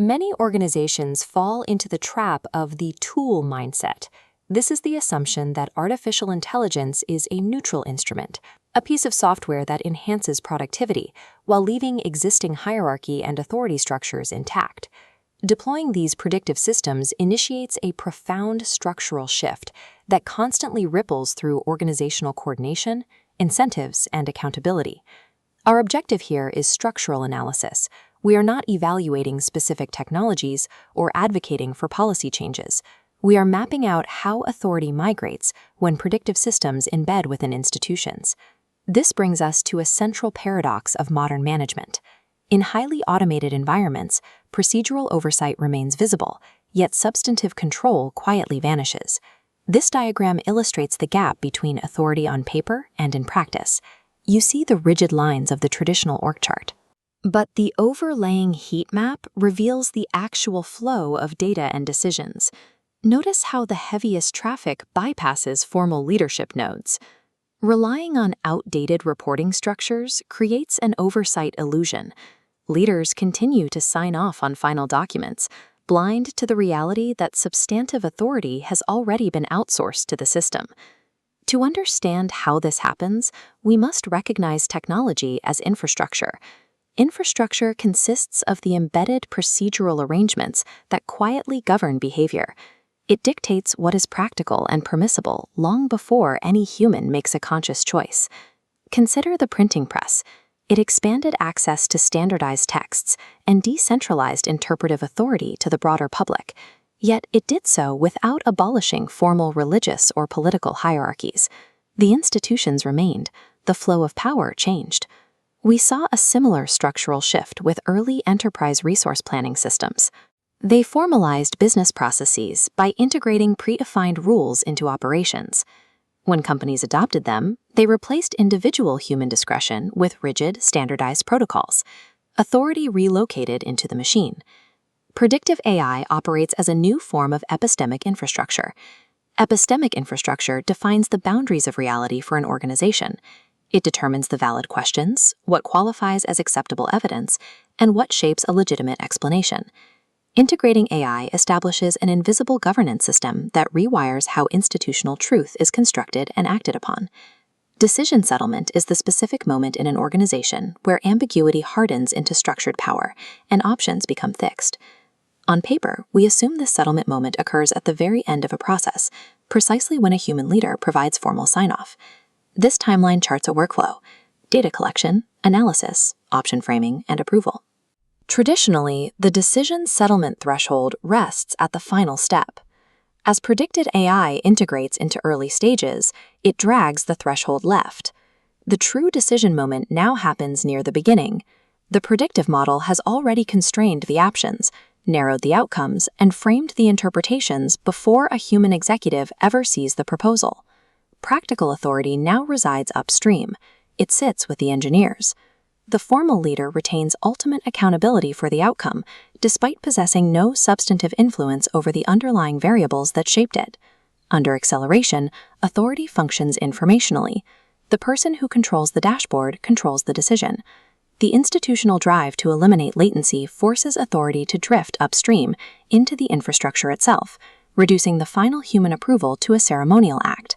Many organizations fall into the trap of the tool mindset. This is the assumption that artificial intelligence is a neutral instrument, a piece of software that enhances productivity while leaving existing hierarchy and authority structures intact. Deploying these predictive systems initiates a profound structural shift that constantly ripples through organizational coordination, incentives, and accountability. Our objective here is structural analysis. We are not evaluating specific technologies or advocating for policy changes. We are mapping out how authority migrates when predictive systems embed within institutions. This brings us to a central paradox of modern management. In highly automated environments, procedural oversight remains visible, yet substantive control quietly vanishes. This diagram illustrates the gap between authority on paper and in practice. You see the rigid lines of the traditional org chart. But the overlaying heat map reveals the actual flow of data and decisions. Notice how the heaviest traffic bypasses formal leadership nodes. Relying on outdated reporting structures creates an oversight illusion. Leaders continue to sign off on final documents, blind to the reality that substantive authority has already been outsourced to the system. To understand how this happens, we must recognize technology as infrastructure. Infrastructure consists of the embedded procedural arrangements that quietly govern behavior. It dictates what is practical and permissible long before any human makes a conscious choice. Consider the printing press. It expanded access to standardized texts and decentralized interpretive authority to the broader public. Yet it did so without abolishing formal religious or political hierarchies. The institutions remained. The flow of power changed. We saw a similar structural shift with early enterprise resource planning systems. They formalized business processes by integrating predefined rules into operations. When companies adopted them, they replaced individual human discretion with rigid, standardized protocols. Authority relocated into the machine. Predictive AI operates as a new form of epistemic infrastructure. Epistemic infrastructure defines the boundaries of reality for an organization. It determines the valid questions, what qualifies as acceptable evidence, and what shapes a legitimate explanation. Integrating AI establishes an invisible governance system that rewires how institutional truth is constructed and acted upon. Decision settlement is the specific moment in an organization where ambiguity hardens into structured power and options become fixed. On paper, we assume this settlement moment occurs at the very end of a process, precisely when a human leader provides formal sign-off. This timeline charts a workflow: data collection, analysis, option framing, and approval. Traditionally, the decision settlement threshold rests at the final step. As predicted AI integrates into early stages, it drags the threshold left. The true decision moment now happens near the beginning. The predictive model has already constrained the options, narrowed the outcomes, and framed the interpretations before a human executive ever sees the proposal. Practical authority now resides upstream. It sits with the engineers. The formal leader retains ultimate accountability for the outcome, despite possessing no substantive influence over the underlying variables that shaped it. Under acceleration, authority functions informationally. The person who controls the dashboard controls the decision. The institutional drive to eliminate latency forces authority to drift upstream into the infrastructure itself, reducing the final human approval to a ceremonial act.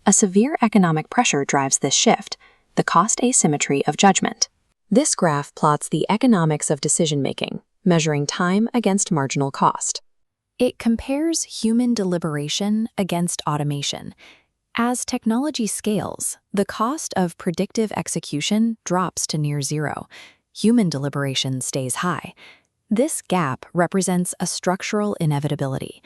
A severe economic pressure drives this shift: the cost asymmetry of judgment. This graph plots the economics of decision-making, measuring time against marginal cost. It compares human deliberation against automation. As technology scales, the cost of predictive execution drops to near zero. Human deliberation stays high. This gap represents a structural inevitability.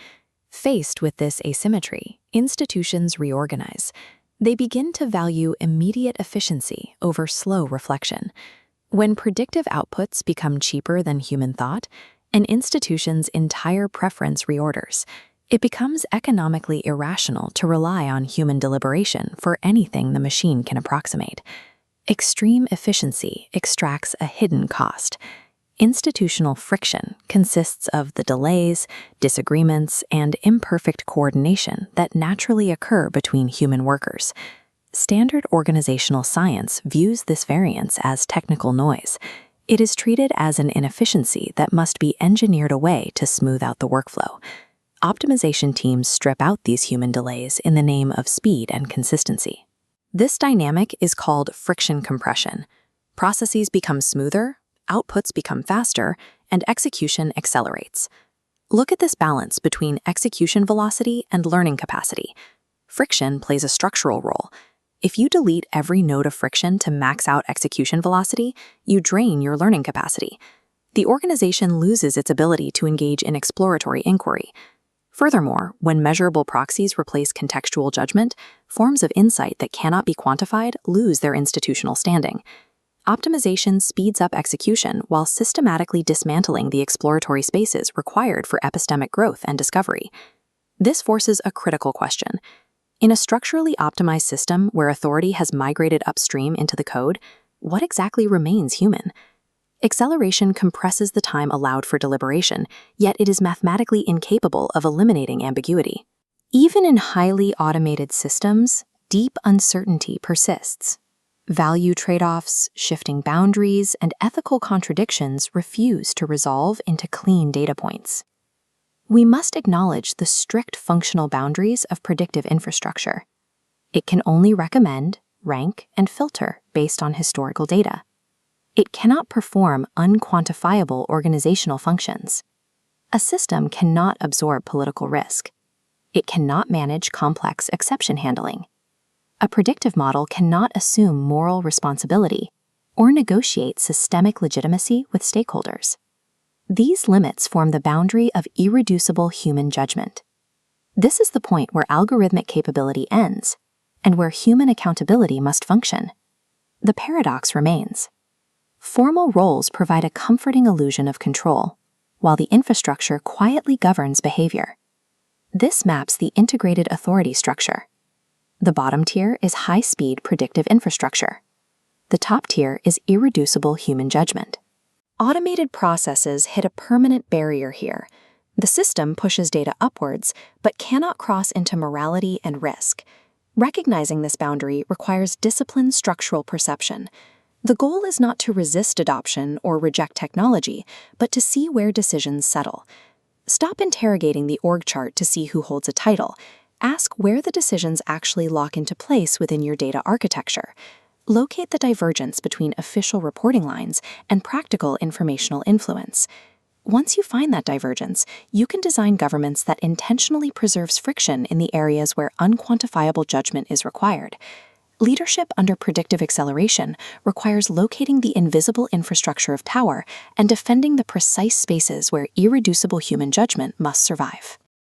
Faced with this asymmetry, institutions reorganize. They begin to value immediate efficiency over slow reflection. When predictive outputs become cheaper than human thought, an institution's entire preference reorders. It becomes economically irrational to rely on human deliberation for anything the machine can approximate. Extreme efficiency extracts a hidden cost. Institutional friction consists of the delays, disagreements, and imperfect coordination that naturally occur between human workers. Standard organizational science views this variance as technical noise. It is treated as an inefficiency that must be engineered away to smooth out the workflow. Optimization teams strip out these human delays in the name of speed and consistency. This dynamic is called friction compression. Processes become smoother, outputs become faster, and execution accelerates. Look at this balance between execution velocity and learning capacity. Friction plays a structural role. If you delete every node of friction to max out execution velocity, you drain your learning capacity. The organization loses its ability to engage in exploratory inquiry. Furthermore, when measurable proxies replace contextual judgment, forms of insight that cannot be quantified lose their institutional standing. Optimization speeds up execution while systematically dismantling the exploratory spaces required for epistemic growth and discovery. This forces a critical question. In a structurally optimized system where authority has migrated upstream into the code, what exactly remains human? Acceleration compresses the time allowed for deliberation, yet it is mathematically incapable of eliminating ambiguity. Even in highly automated systems, deep uncertainty persists. Value trade-offs, shifting boundaries, and ethical contradictions refuse to resolve into clean data points. We must acknowledge the strict functional boundaries of predictive infrastructure. It can only recommend, rank, and filter based on historical data. It cannot perform unquantifiable organizational functions. A system cannot absorb political risk. It cannot manage complex exception handling. A predictive model cannot assume moral responsibility or negotiate systemic legitimacy with stakeholders. These limits form the boundary of irreducible human judgment. This is the point where algorithmic capability ends and where human accountability must function. The paradox remains. Formal roles provide a comforting illusion of control, while the infrastructure quietly governs behavior. This maps the integrated authority structure. The bottom tier is high-speed predictive infrastructure. The top tier is irreducible human judgment. Automated processes hit a permanent barrier here. The system pushes data upwards, but cannot cross into morality and risk. Recognizing this boundary requires disciplined structural perception. The goal is not to resist adoption or reject technology, but to see where decisions settle. Stop interrogating the org chart to see who holds a title. Ask where the decisions actually lock into place within your data architecture. Locate the divergence between official reporting lines and practical informational influence. Once you find that divergence, you can design governments that intentionally preserves friction in the areas where unquantifiable judgment is required. Leadership under predictive acceleration requires locating the invisible infrastructure of power and defending the precise spaces where irreducible human judgment must survive.